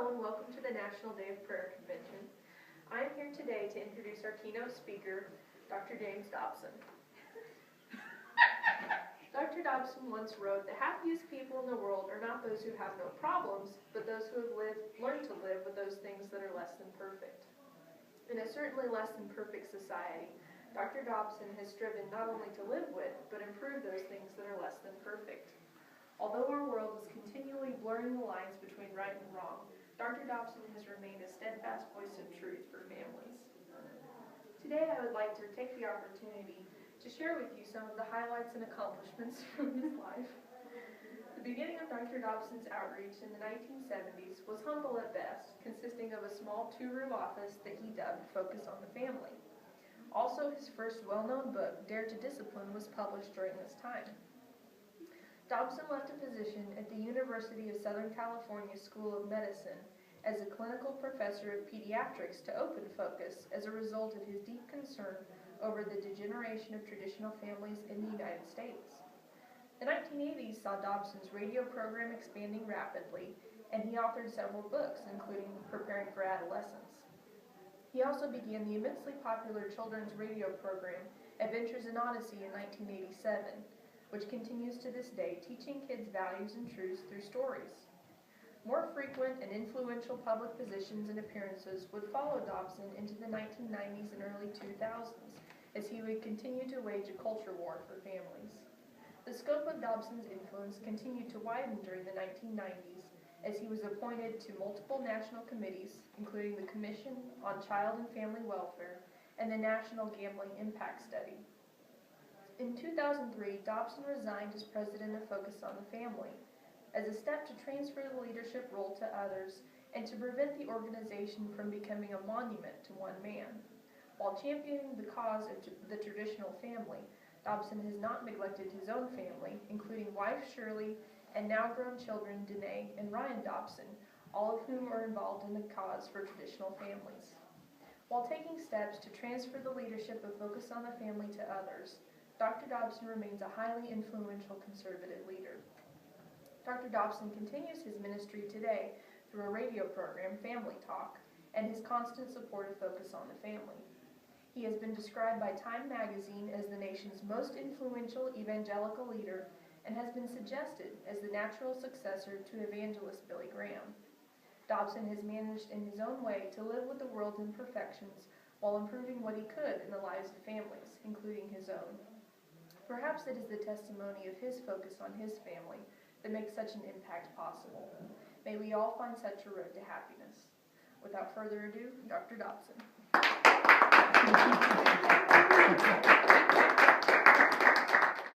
Hello and welcome to the National Day of Prayer Convention. I am here today to introduce our keynote speaker, Dr. James Dobson. Dr. Dobson once wrote, "The happiest people in the world are not those who have no problems, but those who have learned to live with those things that are less than perfect." In a certainly less than perfect society, Dr. Dobson has striven not only to live with, but improve those things that are less than perfect. Although our world is continually blurring the lines between right and wrong, Dr. Dobson has remained a steadfast voice of truth for families. Today I would like to take the opportunity to share with you some of the highlights and accomplishments from his life. The beginning of Dr. Dobson's outreach in the 1970s was humble at best, consisting of a small 2-room office that he dubbed Focus on the Family. Also, his first well-known book, Dare to Discipline, was published during this time. Dobson left a position at the University of Southern California School of Medicine as a clinical professor of pediatrics to open Focus as a result of his deep concern over the degeneration of traditional families in the United States. The 1980s saw Dobson's radio program expanding rapidly, and he authored several books, including Preparing for Adolescence. He also began the immensely popular children's radio program Adventures in Odyssey in 1987, which continues to this day, teaching kids values and truths through stories. More frequent and influential public positions and appearances would follow Dobson into the 1990s and early 2000s, as he would continue to wage a culture war for families. The scope of Dobson's influence continued to widen during the 1990s, as he was appointed to multiple national committees, including the Commission on Child and Family Welfare and the National Gambling Impact Study. In 2003, Dobson resigned as president of Focus on the Family, as a step to transfer the leadership role to others and to prevent the organization from becoming a monument to one man. While championing the cause of the traditional family, Dobson has not neglected his own family, including wife Shirley and now-grown children Danae and Ryan Dobson, all of whom are involved in the cause for traditional families. While taking steps to transfer the leadership of Focus on the Family to others, Dr. Dobson remains a highly influential conservative leader. Dr. Dobson continues his ministry today through a radio program, Family Talk, and his constant support of Focus on the Family. He has been described by Time magazine as the nation's most influential evangelical leader and has been suggested as the natural successor to evangelist Billy Graham. Dobson has managed in his own way to live with the world's imperfections while improving what he could in the lives of families, including his own. Perhaps it is the testimony of his focus on his family that makes such an impact possible. May we all find such a road to happiness. Without further ado, Dr. Dobson.